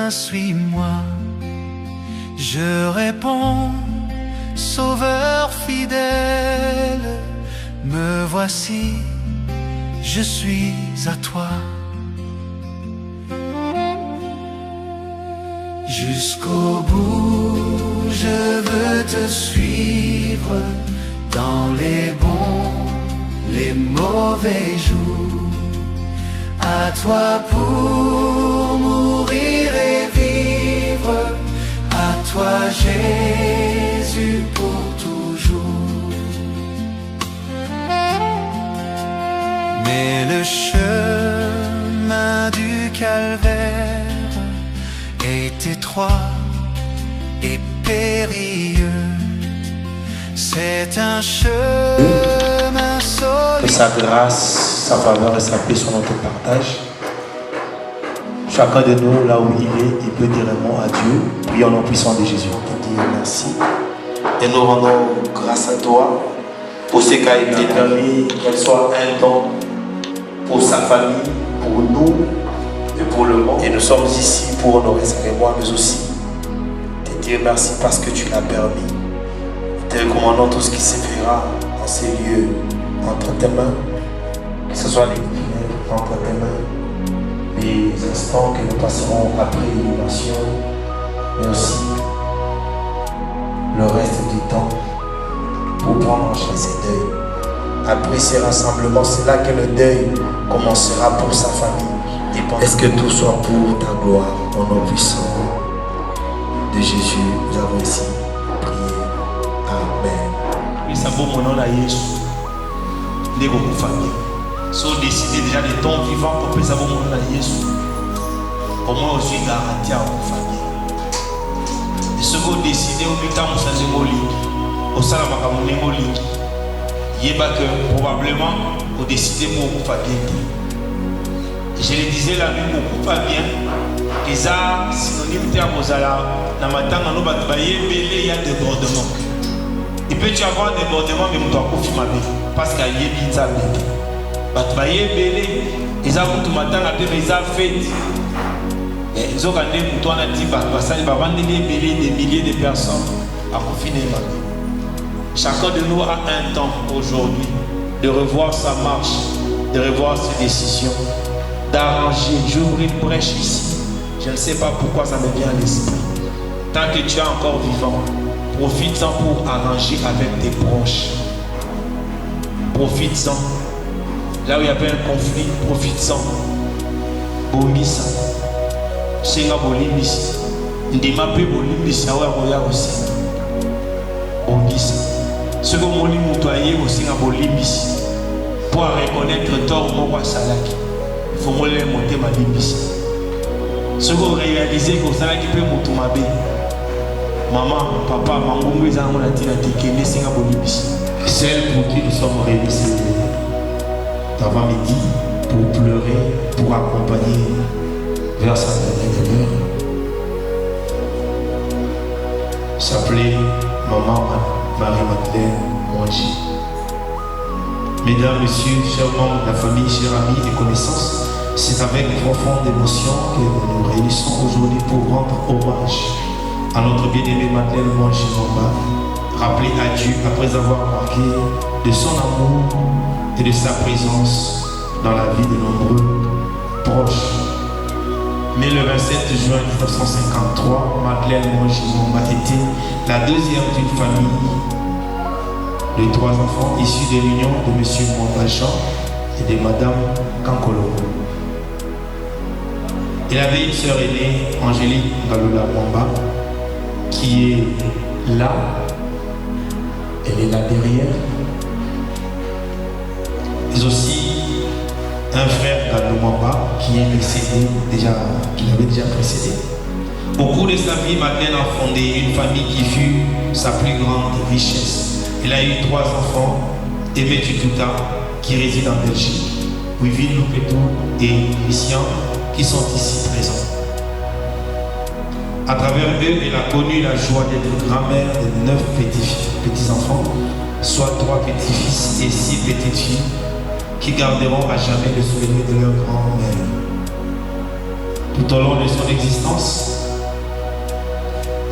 chemin, suis-moi. Je réponds, Sauveur fidèle, me voici, je suis à toi. Jusqu'au bout, je veux te suivre dans les bons, les mauvais jours. À toi pour mourir et vivre, à toi Jésus pour toujours. Mais le chemin du calvaire est étroit et périlleux. C'est un chemin solide. Que sa grâce, sa faveur et sa paix sur notre partage. Chacun de nous, là où il est, il peut dire un mot à Dieu. Prions au nom puissant de Jésus. Te dire merci. Et nous rendons grâce à toi pour ce qu'a été permis, qu'elle soit un don pour sa famille, pour nous et pour le monde. Et nous sommes ici pour honorer sa mémoire, mais aussi te dire merci parce que tu l'as permis. Te recommandons tout ce qui se fera dans ces lieux entre tes mains, que ce soit les prières entre tes mains, les instants que nous passerons après l'inhumation, mais aussi le reste du temps pour prendre en charge ces deuils. Après ces rassemblements, c'est là que le deuil commencera pour sa famille. Et est-ce que tout soit pour ta gloire, au nom puissant de Jésus, nous avons ici prié. Amen. Et ça vaut mon nom à Jésus. N'est pas pour famille. Si on décide déjà de ton vivant pour que ça vaut mon nom à Jésus, au moins aussi garanti à vos familles. Et ce qu'on décide au but de changer mon lit, au sein de ma famille, il y a que probablement on décide pour vous faire bien. Je le disais la nuit, beaucoup pas bien. Et ça, synonyme de Mozala, dans ma tante, il y a débordement. Il peut y avoir débordement, mais on doit confirmer parce qu'il y a des bêtises. Ils ont tout matin ils ont fait. Ils ont gagné pour toi, ils ont vendu des milliers de personnes à confiner. Chacun de nous a un temps aujourd'hui de revoir sa marche, de revoir ses décisions, d'arranger. J'ouvre une brèche ici. Je ne sais pas pourquoi ça me vient à l'esprit. Tant que tu es encore vivant, profite-en pour arranger avec tes proches. Profite-en. Là où il y avait un conflit, profite-en. Bomisa. Senga bolimbisi. Ndima pe bolimbisi awa roya aussi. Bomisa. Ce que mon lit moutoyer aussi na bolimbisi. Pour reconnaître tort mon salaki. Il faut me monter ma limbisi. Ce que vous réalisez que vous allez peut monter maman, papa, maman, ils ont dit que c'est un bolimbisi. Celle pour qui nous sommes réunis d'avant-midi pour pleurer, pour accompagner vers sa dernière demeure. S'appelait maman Marie-Madeleine Mwangi. Mesdames, Messieurs, chers membres de la famille, chers amis et connaissances, c'est avec profonde émotion que nous nous réunissons aujourd'hui pour rendre hommage à notre bien-aimée Madeleine Mwangi Mwamba, rappeler à Dieu après avoir marqué de son amour et de sa présence dans la vie de nombreux proches. Mais le 27 juin 1953, Madeleine Mwangi Mwamba était la deuxième d'une famille de 3 enfants issus de l'union de M. Mwamba Jean et de Mme Kankolo. Il avait une sœur aînée, Angélique Ngalola Mwamba, qui est là. Elle est là derrière. Mais aussi un frère Gano Mwamba qui est décédé déjà, qui l'avait déjà précédé. Au cours de sa vie, Madeleine a fondé une famille qui fut sa plus grande richesse. Elle a eu 3 enfants, Aimé Tututa, qui réside en Belgique, Wivine Loupetou et Christian, qui sont ici présents. À travers eux, elle a connu la joie d'être grand-mère de 9 petits-enfants, soit 3 petits-fils et 6 petites-filles, qui garderont à jamais le souvenir de leur grand-mère. Tout au long de son existence,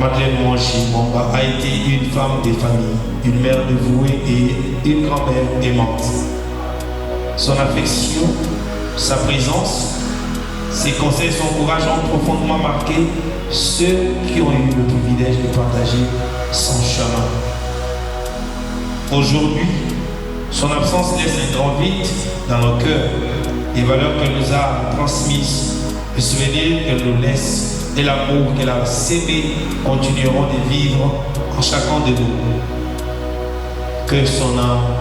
Madeleine Mwanji-Mwamba a été une femme de famille, une mère dévouée et une grand-mère aimante. Son affection, sa présence, ses conseils, son courage ont profondément marqué ceux qui ont eu le privilège de partager son chemin. Aujourd'hui, son absence laisse un grand vide dans nos cœurs. Les valeurs qu'elle nous a transmises, le souvenir qu'elle nous laisse et l'amour qu'elle a sémé continueront de vivre en chacun de nous. Que son âme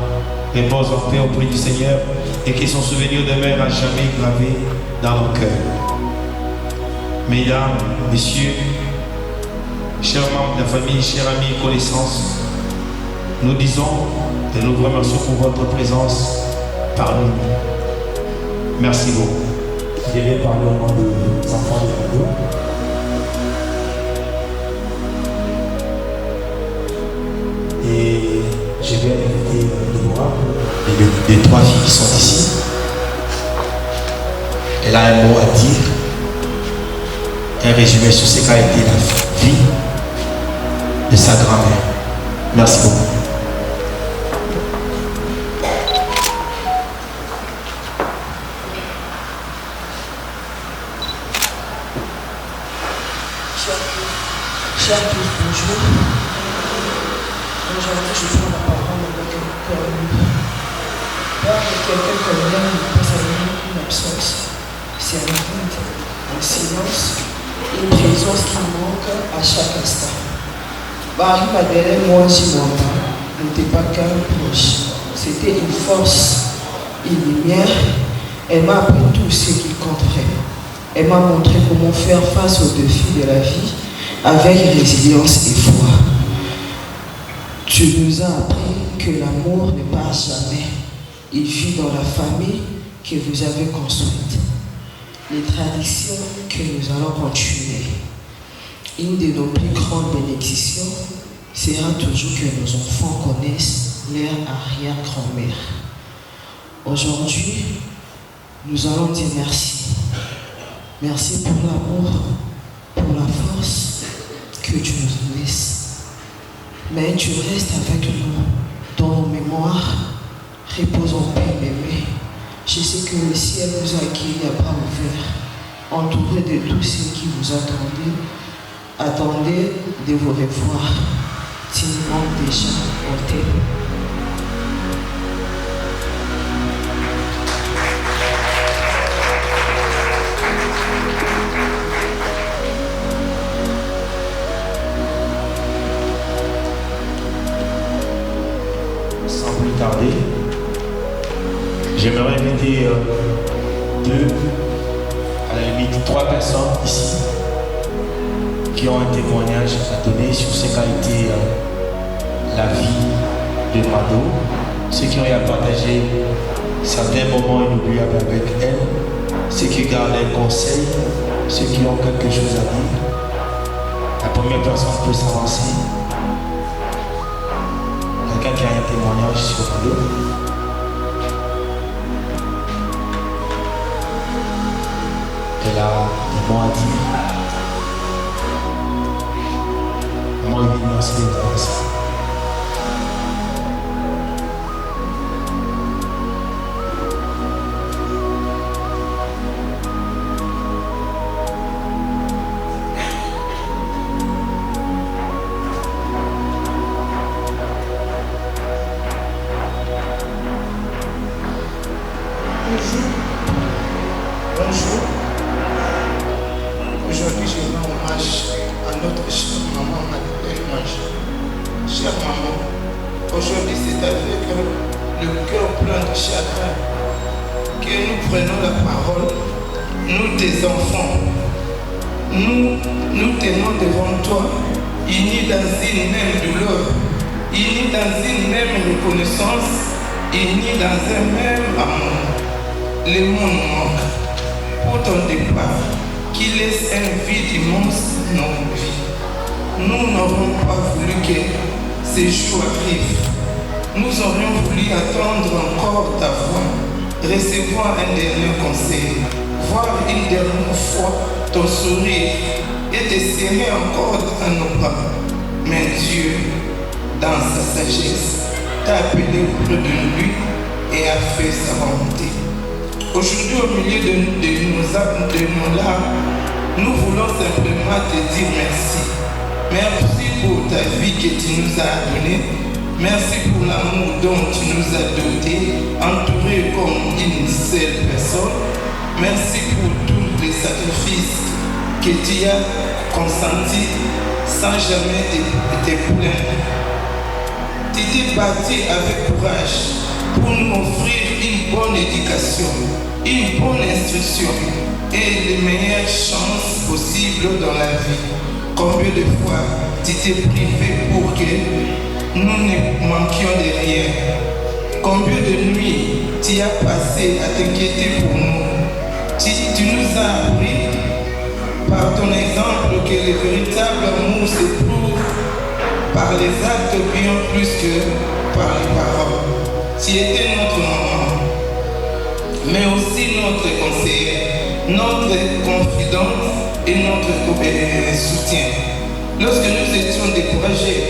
repose en paix auprès du Seigneur et que son souvenir demeure à jamais gravé dans nos cœurs. Mesdames, Messieurs, chers membres de la famille, chers amis et connaissances, nous disons et nous vous remercions pour votre présence parmi nous. Merci beaucoup. Je vais parler au nom des enfants de Dieu. Et je vais inviter Deborah et les 3 filles qui sont ici. Elle a un mot à dire, un résumé sur ce qu'a été la vie de sa grand-mère. Merci beaucoup. Chers tous, bonjour. Aujourd'hui, je prends la parole avec quelqu'un comme là, il passe à une absence. C'est un vide, un silence, une présence qui manque à chaque instant. Marie-Madeleine Mwanji-Mwamba n'était pas qu'un proche, c'était une force, une lumière. Elle m'a appris tout ce qui compte vraiment. Elle m'a montré comment faire face aux défis de la vie avec résilience et foi. Tu nous as appris que l'amour ne part jamais. Il vit dans la famille que vous avez construite. Les traditions que nous allons continuer. Une de nos plus grandes bénédictions sera toujours que nos enfants connaissent leur arrière-grand-mère. Aujourd'hui, nous allons dire merci. Merci pour l'amour, pour la force que tu nous laisses. Mais tu restes avec nous dans nos mémoires. Repose en paix, bébé. Je sais que le ciel nous a accueillis à bras ouverts, entourés de tous ceux qui vous attendaient. Attendez de vous revoir. Tu nous manques déjà au thème. Sans plus tarder, j'aimerais inviter 2, à la limite 3 personnes ici qui ont un témoignage à donner sur ce qu'a été la vie de Mado, ceux qui ont eu à partager certains moments inoubliables avec elle, ceux qui gardent un conseil, ceux qui ont quelque chose à dire. La première personne peut s'avancer. Quelqu'un qui a un témoignage sur Mado. Elle a des mots à dire. Moi, il m'a aussi intéressé. Bonjour. Aujourd'hui, je rends hommage à notre chère maman Madeleine Mwanji. Chère maman, aujourd'hui c'est avec le cœur plein de chagrin que nous prenons la parole, nous tes enfants. Nous tenons devant toi, unis dans une même douleur, unis dans une même reconnaissance, unis dans un même amour. Le monde manque pour ton départ qui laisse un vide immense dans nos vies. Nous n'aurons pas voulu que ces jours arrivent. Nous aurions voulu attendre encore ta voix, recevoir un dernier conseil, voir une dernière fois ton sourire et te les serrer encore dans nos bras. Mais Dieu, dans sa sagesse, t'a appelé auprès de lui et a fait sa volonté. Aujourd'hui, au milieu de nos larmes, nous voulons simplement te dire merci. Merci pour ta vie que tu nous as donnée. Merci pour l'amour dont tu nous as dotés, entourés comme une seule personne. Merci pour tous les sacrifices que tu as consentis sans jamais te plaindre. Tu t'es battu avec courage pour nous offrir une bonne éducation, une bonne instruction et les meilleures chances possibles dans la vie. Combien de fois tu t'es privé pour que nous ne manquions de rien? Combien de nuits tu as passé à t'inquiéter pour nous? Tu nous as appris par ton exemple que le véritable amour se prouve par les actes bien plus que par les paroles. Tu étais notre maman, mais aussi notre conseiller, notre confidente et notre soutien. Lorsque nous étions découragés,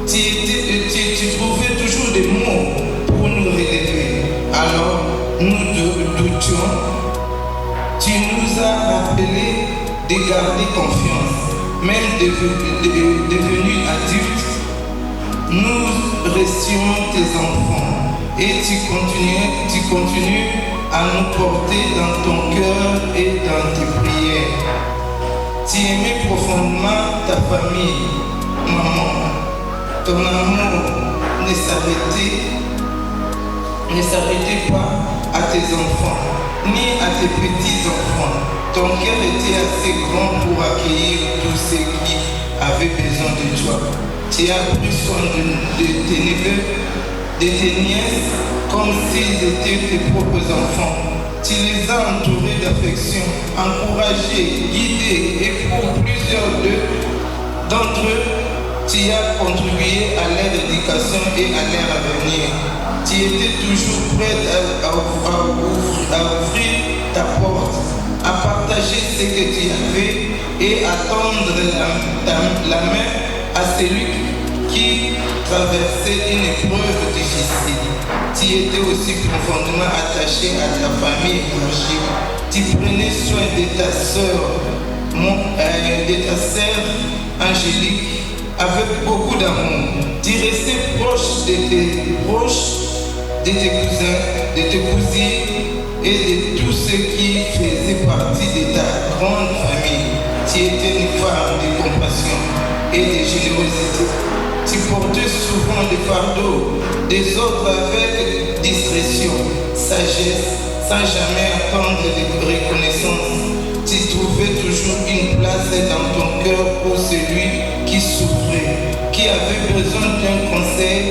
tu trouvais toujours des mots pour nous relever. Alors nous doutions. Tu nous as rappelé de garder confiance. Même devenus adultes, nous restions tes enfants. Et tu continues à nous porter dans ton cœur et dans tes prières. Tu aimais profondément ta famille, maman. Ton amour ne s'arrêtait pas à tes enfants, ni à tes petits-enfants. Ton cœur était assez grand pour accueillir tous ceux qui avaient besoin de toi. Tu as pris soin de tes neveux, de tes nièces, comme s'ils étaient tes propres enfants. Tu les as entourés d'affection, encouragés, guidés, et pour plusieurs d'entre eux, tu as contribué à leur éducation et à leur avenir. Tu étais toujours prête à ouvrir ta porte, à partager ce que tu avais et à tendre la main à celui qui traversait une épreuve difficile. Tu étais aussi profondément attaché à ta famille élargie. Tu prenais soin de ta sœur Angélique avec beaucoup d'amour. Tu restais proche de tes cousins, de tes cousines et de tous ceux qui faisaient partie de ta grande famille. Tu étais une femme de compassion et de générosité. Tu portais souvent des fardeaux des autres avec discrétion, sagesse, sans jamais attendre de reconnaissance. Tu trouvais toujours une place dans ton cœur pour celui qui souffrait, qui avait besoin d'un conseil,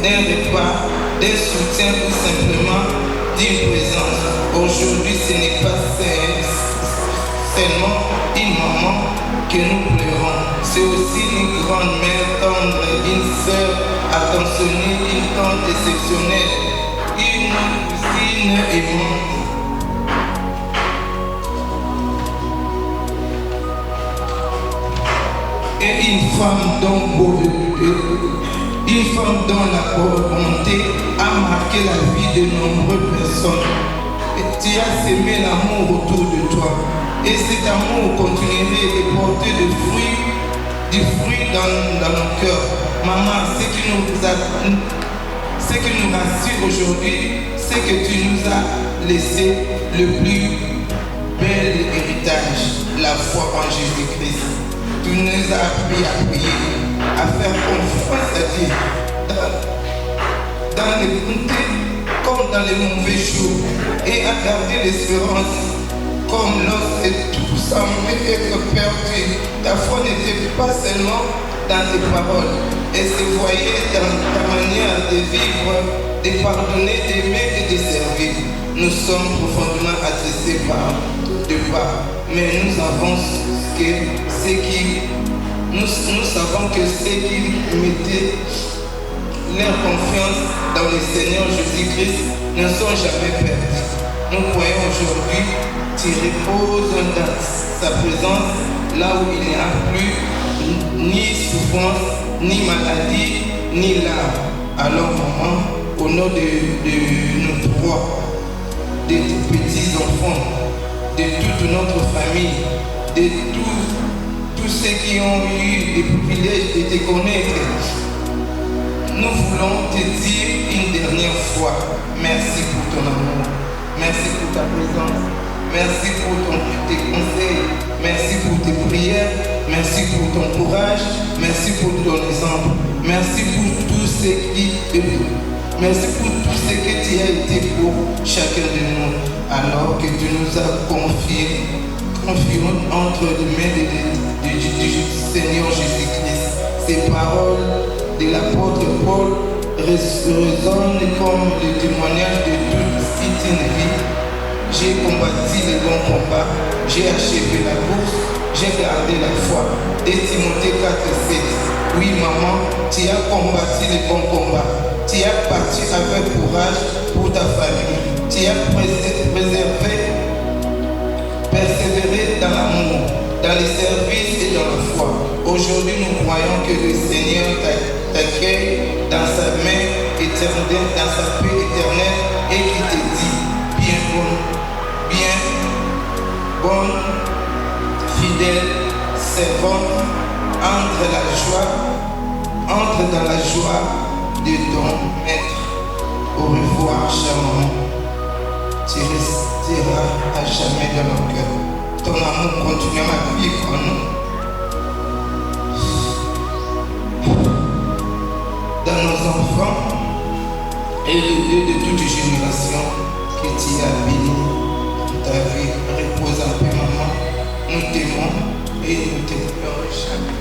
d'un repas, d'un soutien ou simplement d'une présence. Aujourd'hui, ce n'est pas seulement une maman que nous pleurons. C'est aussi une grande mère tendre, une sœur attentionnée, une tante exceptionnelle, une cousine aimante. Et une femme dont la bonté a marqué la vie de nombreuses personnes. Et tu as semé l'amour autour de toi. Et cet amour continuerait de porter du fruit dans nos cœurs. Maman, ce qui nous rassure aujourd'hui, c'est que tu nous as laissé le plus bel héritage, la foi en Jésus-Christ. Tu nous as appris à prier, à faire confiance à Dieu, dans les bontés comme dans les mauvais jours, et à garder l'espérance comme lorsque tout semblait être perdu. Ta foi n'était pas seulement dans tes paroles, elle se voyait dans ta manière de vivre, de pardonner, d'aimer et de servir. Nous sommes profondément attristés par de pas, mais nous savons que ceux qui mettaient leur confiance dans le Seigneur Jésus-Christ ne sont jamais perdus. Nous croyons aujourd'hui, tu reposes dans sa présence, là où il n'y a plus ni souffrance, ni maladie, ni larmes. Alors maman, au nom de nos trois, de tes petits-enfants, de toute notre famille, de tous ceux qui ont eu le privilège de te connaître, nous voulons te dire une dernière fois, merci pour ton amour, merci pour ta présence, merci pour tes conseils, merci pour tes prières, merci pour ton courage, merci pour ton exemple, merci pour tout ce merci pour tout ce que tu as été pour chacun de nous, alors que tu nous as confié entre les mains du Seigneur Jésus-Christ. Ces paroles de l'apôtre Paul résonnent comme le témoignage de toute une vie. J'ai combattu le bon combat, j'ai achevé la course, j'ai gardé la foi. Et Timothée 4:7. Oui maman, tu as combattu le bon combat, tu as battu avec courage pour ta famille, tu as persévéré dans l'amour, dans le service et dans la foi. Aujourd'hui, nous croyons que le Seigneur t'accueille dans sa main éternelle, dans sa paix éternelle, et qui te dit, bien bonne, fidèle, servante, entre dans la joie de ton maître. Au revoir, cher maman. Tu resteras à jamais dans nos cœurs. Ton amour continuera à vivre en nous. Dans nos enfants et le Dieu de toute génération que tu as béni toute ta vie. Repose en paix, maman. Nous t'aimons et nous t'aimons jamais.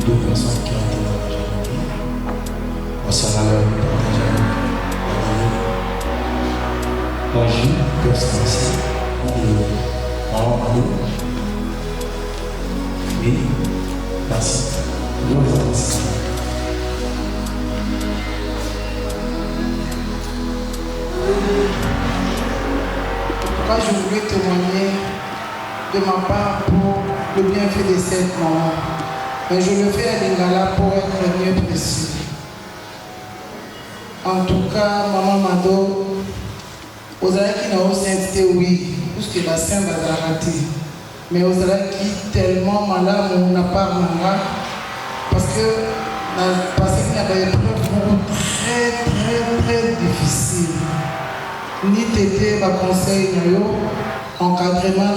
Deux personnes qui ont été là. Concernant leur bonjour, personne ici. Oui, merci. Pourquoi je voulais témoigner de ma part pour le bienfait de cette maman. Mais je le fais à Lingala pour être mieux précis. En tout cas, maman Mado, aux qui n'ont sainteté, oui, puisque la sainte va la rater. Mais aux qui tellement malade, on n'a pas mal, parce qu'il y a des épreuves très difficiles. Ni t'aider, ma conseil, encadrement,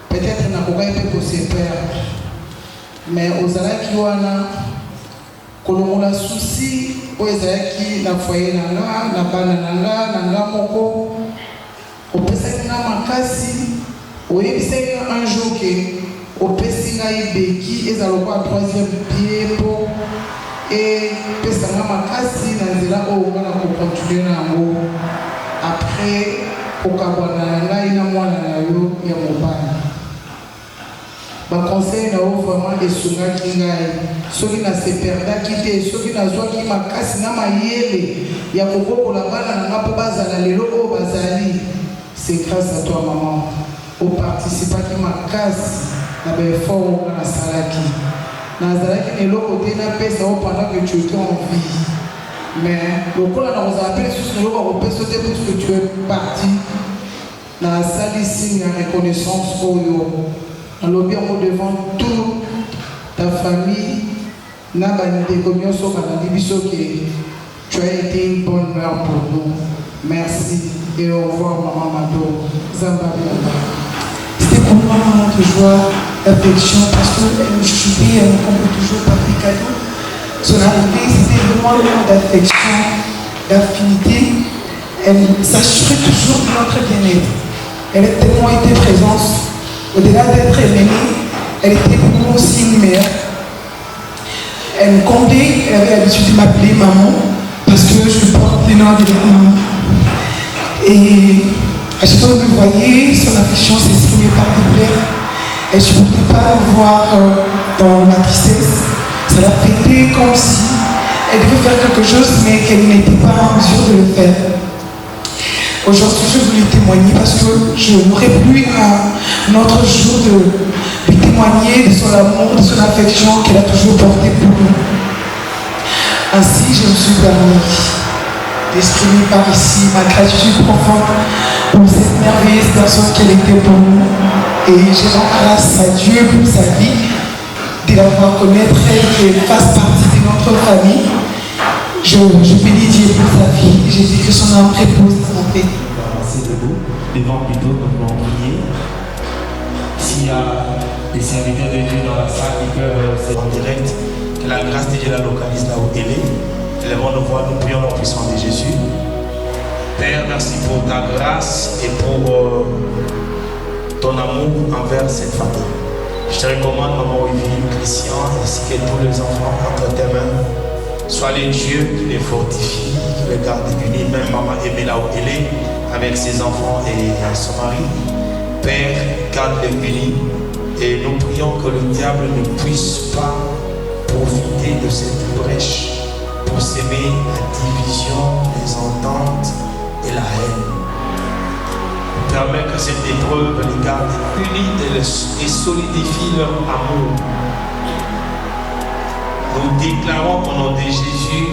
peut-être n'a pas été pour se perdre. Mais aux qui ont un souci, aux qui na foyer na bana moko, au pesaki na makasi, au yebisaki un jour que au pesaki na ibeki ezaloko à troisième pied pour et pesanga makasi na nzela oyo ngana ko continuer na yango après okabwana ngai na mwana na yo ya mobali. Ba conseil na o vraiment esungaki ngai soki na se perdaki te soki nazwaki makasi na mayele ya kobokola bana na nga mpo bazala lelo oyo bazali. C'est grâce à toi maman oparticipaki makasi na baeffort oyo nga nasalaki nazalaki na eloko te napesa o pendant que tu étais en vie. Mais lokola na kozala mpe lisusu na eloko akopesa te puisque tu es parti nasali signe ya reconnaissance oyo nalobi yango devant toute ta famille na bandeko nyonso balandi biso ke tu as été une bonne mère pour nous. Merci et au revoir maman Mado. C'était pour moi un moment de joie, d'affection, parce qu'elle me chouchoutait, elle me comblait toujours par des cadeaux. Son arrivée, c'était vraiment un moment d'affection, d'affinité. Elle s'assurait toujours de notre bien-être. Elle a tellement été présente. Au-delà d'être aimée, elle était pour nous aussi une mère. Elle me comblait, elle avait l'habitude de m'appeler maman, parce que je porte les noms de maman. Et à chaque fois que vous voyez, son affection s'exprimait par des pleurs. Et je ne pouvais pas le voir dans la tristesse. Ça l'a fait comme si elle devait faire quelque chose, mais qu'elle n'était pas en mesure de le faire. Aujourd'hui, je voulais témoigner parce que je n'aurais plus un autre jour de témoigner de son amour, de son affection qu'elle a toujours porté pour nous. Ainsi, je me suis permis d'exprimer par ici ma gratitude profonde pour cette merveilleuse personne qu'elle était pour nous. Et je rends grâce à Dieu pour sa vie, de la voir connaître elle, qu'elle fasse partie de notre famille. Je bénis Dieu pour sa vie et je dis que son âme repose en paix. Restez debout, devant plutôt, nous voulons prier. S'il y a des serviteurs de Dieu dans la salle qui peuvent en direct, que la grâce de Dieu la localise là où elle est. Élevons nos voix, nous prions au puissant de Jésus. Père, merci pour ta grâce et pour ton amour envers cette famille. Je te recommande, maman Olivier, Christian, ainsi que tous les enfants entre tes mains. Sois le Dieu qui les fortifie, qui les garde unis, même maman aimée là où elle est, avec ses enfants et son mari. Père, garde-les unis et nous prions que le diable ne puisse pas profiter de cette brèche pour s'aimer la division, les ententes et la haine. Permets que cette épreuve les garde unis et solidifie leur amour. Nous déclarons au nom de Jésus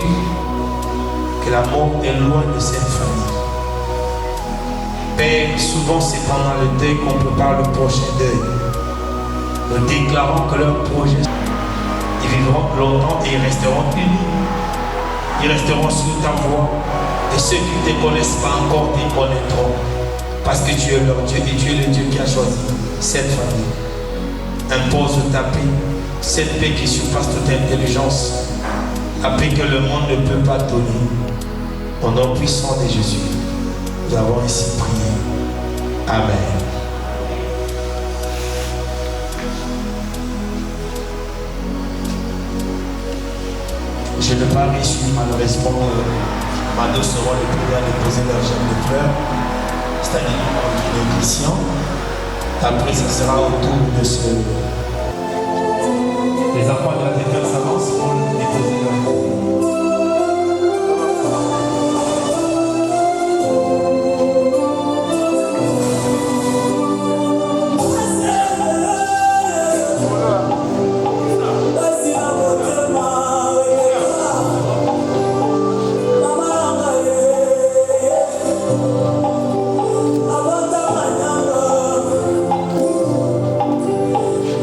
que la mort est loin de cette famille. Père, souvent c'est pendant le deuil qu'on prépare le prochain deuil. Nous déclarons que leur projet, ils vivront longtemps et ils resteront unis. Ils resteront sous ta voix. Et ceux qui ne te connaissent pas encore te connaîtront. Parce que tu es leur Dieu et tu es le Dieu qui a choisi cette famille. Impose ta paix, cette paix qui surpasse toute intelligence, la paix que le monde ne peut pas donner. Au nom puissant de Jésus, nous avons ainsi prié. Amen. Je n'ai pas reçu malheureusement ma deux seront les prières de poser leur jambe de fleurs, c'est-à-dire les Christians. Après, ce sera au tour de ce. Les enfants de la défense s'avancent pour déposer leur jambe.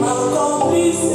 Ma complice,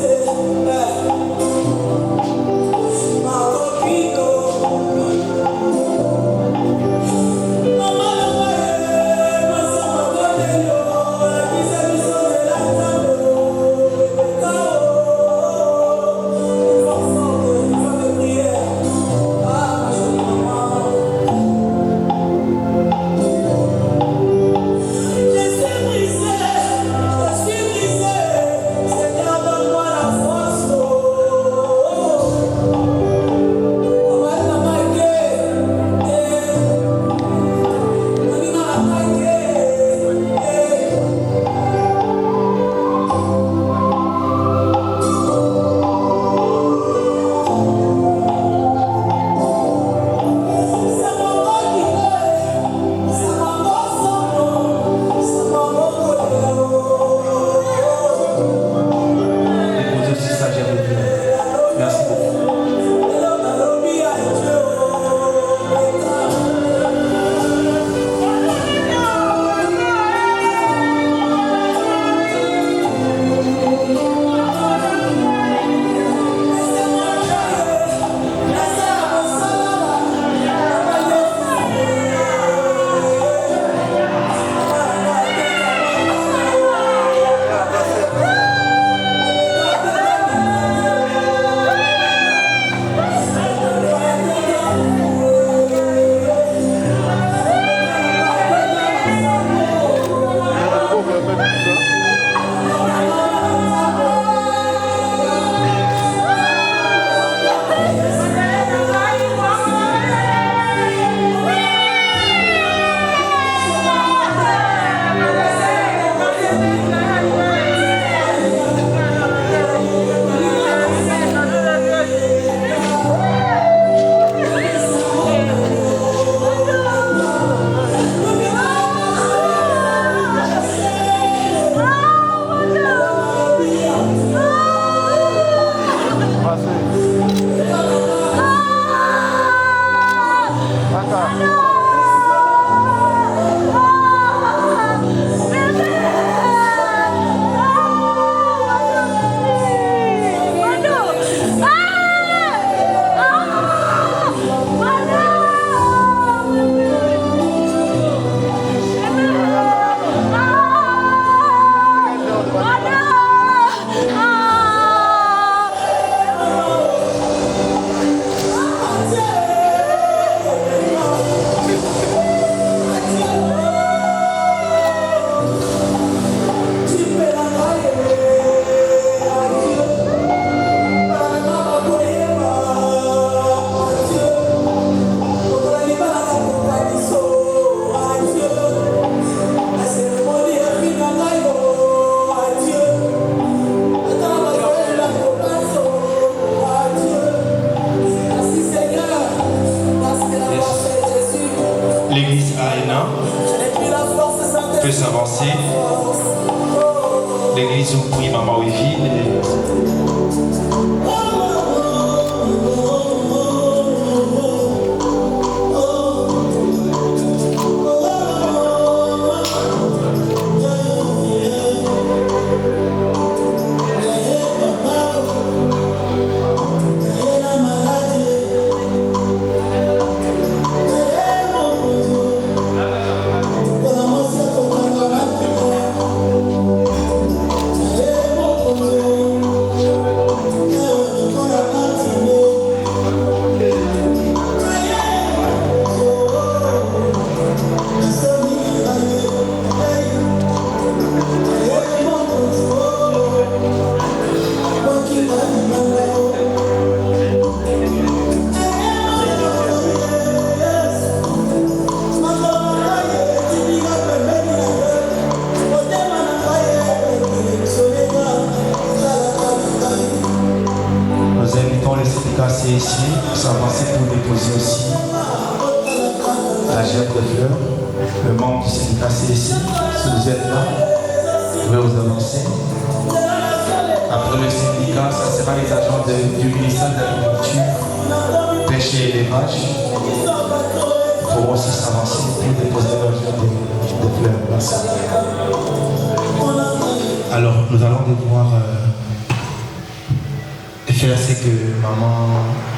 avancer. L'église où prie Maman Wivine. S'avancer pour déposer aussi la gerbe de fleurs. Le membre du syndicat CSI, si vous êtes là, vous pouvez vous avancer. Après le syndicat, ça sera les agents du ministère de l'Agriculture, Pêche et Élevage. Ils pourront aussi s'avancer pour déposer leur gerbe de fleurs. Merci. Alors, nous allons devoir faire ce que maman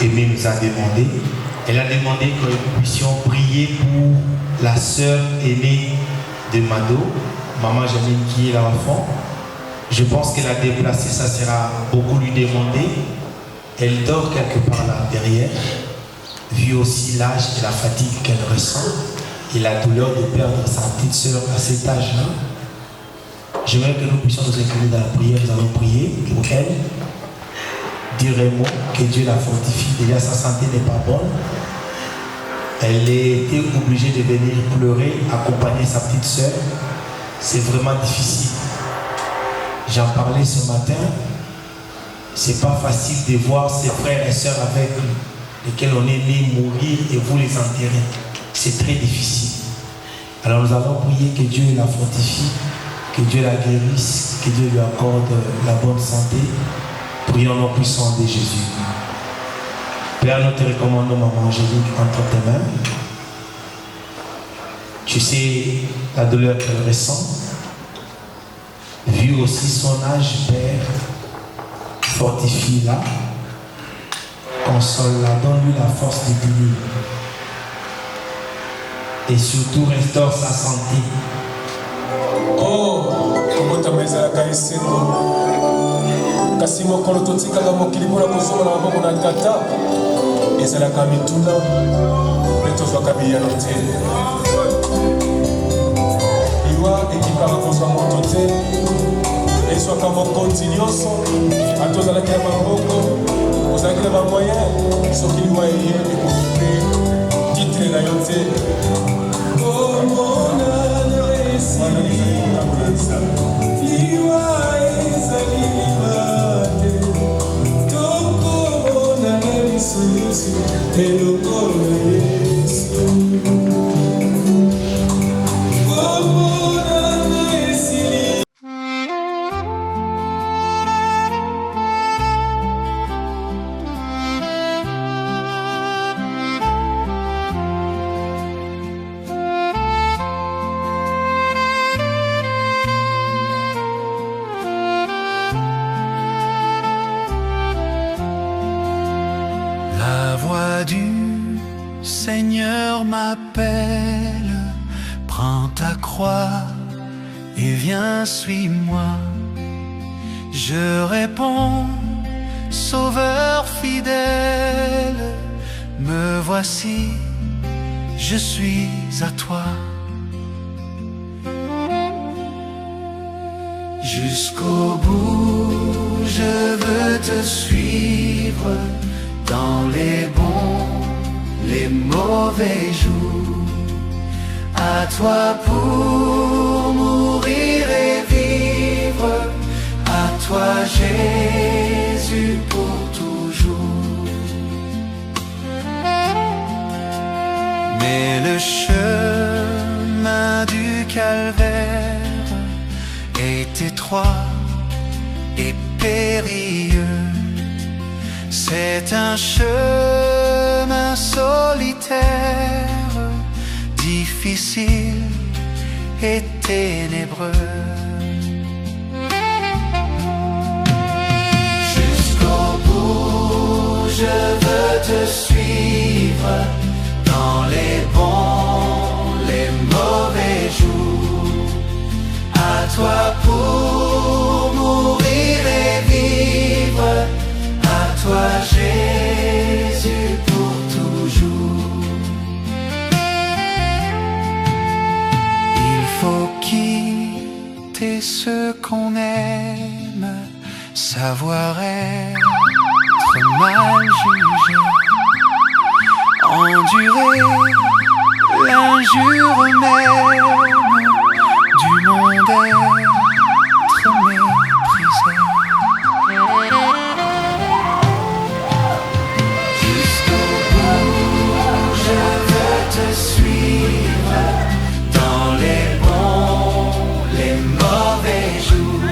Aimée nous a demandé. Elle a demandé que nous puissions prier pour la sœur aînée de Mado, maman Janine qui est l'enfant. Je pense qu'elle a déplacé, ça sera beaucoup lui demander. Elle dort quelque part là derrière, vu aussi l'âge et la fatigue qu'elle ressent et la douleur de perdre sa petite sœur à cet âge-là. J'aimerais que nous puissions nous incliner dans la prière. Nous allons prier pour elle. Dire un mot, que Dieu la fortifie. Déjà, sa santé n'est pas bonne. Elle a été obligée de venir pleurer, accompagner sa petite sœur. C'est vraiment difficile. J'en parlais ce matin. C'est pas facile de voir ses frères et sœurs avec lesquels on est né mourir et vous les enterrer. C'est très difficile. Alors nous allons prier que Dieu la fortifie, que Dieu la guérisse, que Dieu lui accorde la bonne santé. Prions au nom puissant de Jésus. Père, nous te recommandons, maman Angélique, entre tes mains. Tu sais la douleur qu'elle ressent. Vu aussi son âge, Père, fortifie-la. Console-la, donne-lui la force de tenir. Et surtout, restaure sa santé. Oh, comment ta maison a caissé? Kasi mokolo totikaka mokili mpona kozonga na maboko na tata ezalaka mituna mpe tozwaka biyano te liwa ekipaka kozwa moto te ezwaka mokonzi nyonso ata ozalaki na maboko ozalaki na bamoyen soki liwa eye ekokupe titre na yo te omonana esiliaza liwa ezali La voix du Seigneur m'appelle, prends ta croix et viens, suis-moi. Je réponds, Sauveur fidèle, me voici, je suis à toi. Jusqu'au bout, je veux te suivre dans les bons, les mauvais jours. À toi pour mourir et vivre, à toi Jésus pour toujours. Mais le chemin du calvaire étroit et périlleux. C'est un chemin solitaire, difficile et ténébreux. Jusqu'au bout, je veux te suivre dans les bons, les mauvais jours. À toi pour mourir et vivre, à toi Jésus pour toujours. Il faut quitter ce qu'on aime, savoir être mal jugé, endurer l'injure même du monde, être méprisé. Jusqu'au bout, je veux te suivre dans les bons, les mauvais jours.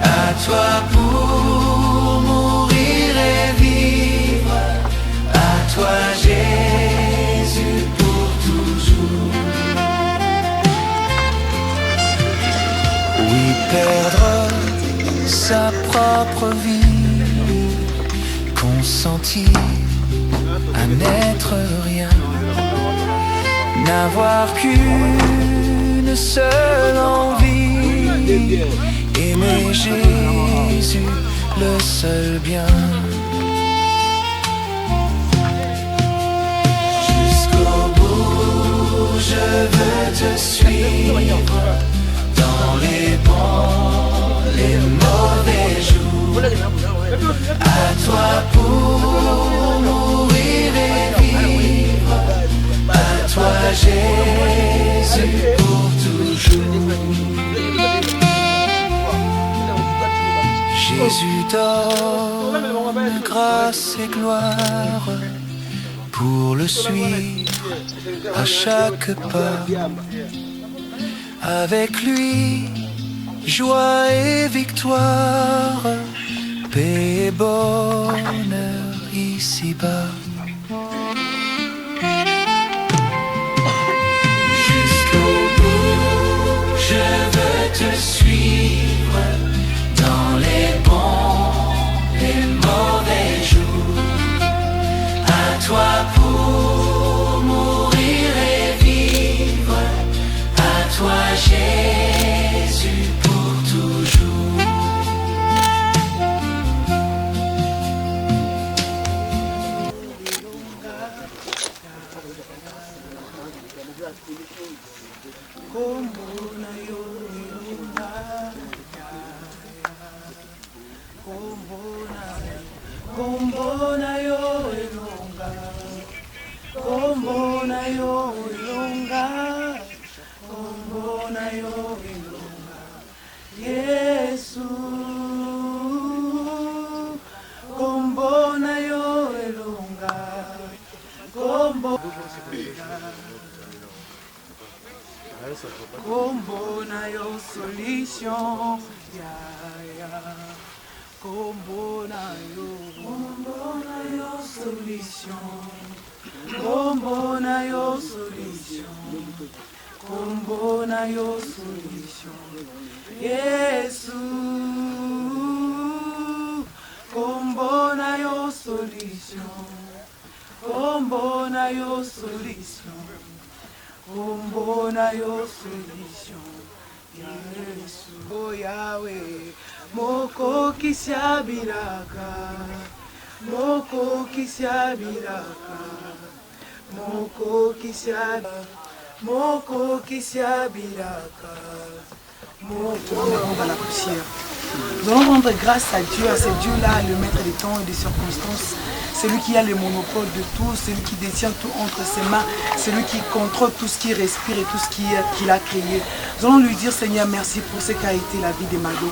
À toi pour mourir et vivre, à toi Jésus pour toujours. Oui, perdre sa propre vie, consentir à n'être rien, n'avoir qu'une seule envie, aimer Jésus, le seul bien. Jusqu'au bout, je veux te suivre dans les bons, les mauvais jours. À toi pour mourir et vivre, à toi Jésus pour toujours. Jésus donne grâce et gloire pour le suivre à chaque pas. Avec lui, joie et victoire, paix et bonheur ici-bas. Jusqu'au bout, je veux te suivre dans les bons, les mauvais jours. À toi pour mourir et vivre, à toi Jésus pour toujours. Combo na yo solution, combo na yo solution, combo na yo solution, combo na yo solution, Yesu, combo na yo solution, combo na yo solution. Combo na yo solution, Yesu, oh Yahweh, moko kisiabiraka, moko kisiabiraka, moko kisiabiraka, moko kisiabiraka, moko. On va la poussière. Nous allons rendre grâce à Dieu, à ce Dieu-là, le maître des temps et des circonstances. Celui qui a le monopole de tout, celui qui détient tout entre ses mains, celui qui contrôle tout ce qui respire et tout ce qu'il a créé. Nous allons lui dire, Seigneur, merci pour ce qu'a été la vie de Mado.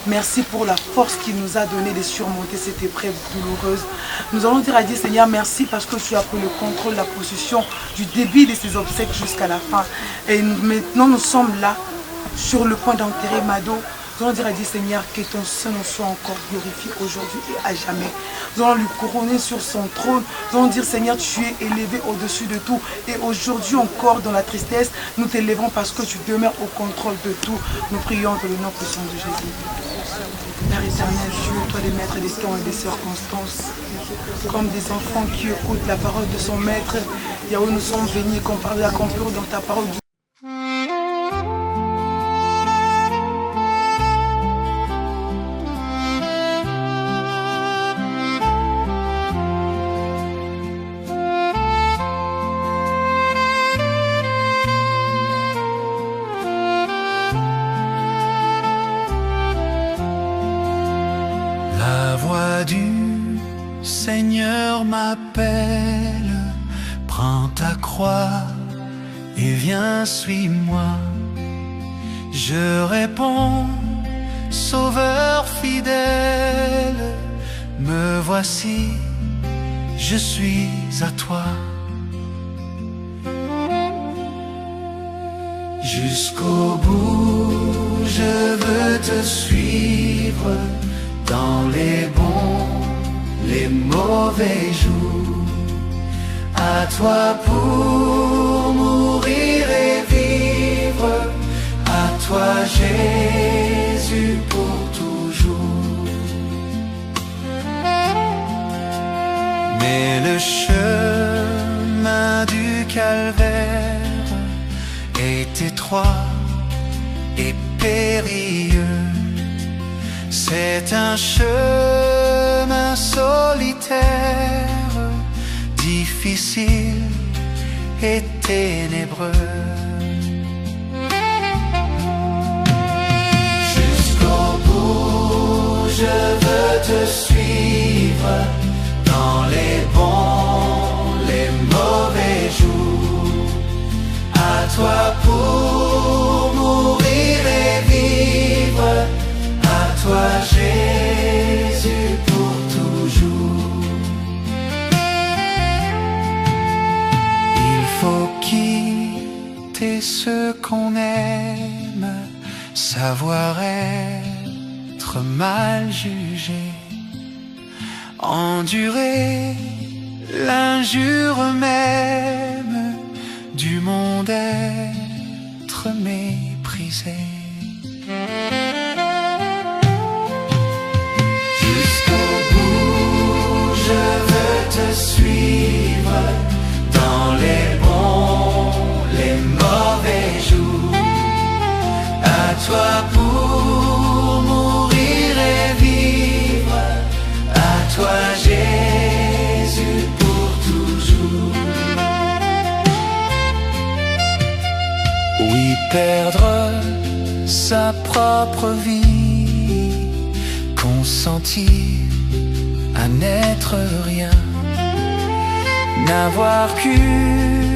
Merci pour la force qu'il nous a donné de surmonter cette épreuve douloureuse. Nous allons dire à Dieu, Seigneur, merci parce que tu as pris le contrôle, la possession du début de ces obsèques jusqu'à la fin. Et maintenant, nous sommes là, sur le point d'enterrer Mado. Nous allons dire à Dieu, Seigneur, que ton Saint-Nom soit encore glorifié aujourd'hui et à jamais. Nous allons lui couronner sur son trône. Nous allons dire, Seigneur, tu es élevé au-dessus de tout. Et aujourd'hui encore, dans la tristesse, nous t'élèvons parce que tu demeures au contrôle de tout. Nous prions dans le nom puissant de Jésus. Père éternel, Dieu, toi les maîtres des temps et des circonstances, comme des enfants qui écoutent la parole de son maître, Yahweh, nous sommes venus qu'on parle d'accomplir dans ta parole. Seigneur m'appelle, prends ta croix et viens, suis-moi. Je réponds, Sauveur fidèle, me voici, je suis à toi. Jusqu'au bout, je veux te suivre dans les bons, les mauvais jours, à toi pour mourir et vivre, à toi Jésus pour toujours. Mais le chemin du calvaire est étroit et périlleux. C'est un chemin solitaire, difficile et ténébreux. Jusqu'au bout, je veux te suivre dans les bons, les mauvais jours. À toi pour mourir et vivre, à toi Jésus pour toujours. Il faut quitter ce qu'on aime, savoir être mal jugé, endurer l'injure même du monde, être méprisé. Je veux te suivre dans les bons, les mauvais jours. À toi pour mourir et vivre, à toi Jésus pour toujours. Oui, perdre sa propre vie, consentir à n'être rien, n'avoir qu'une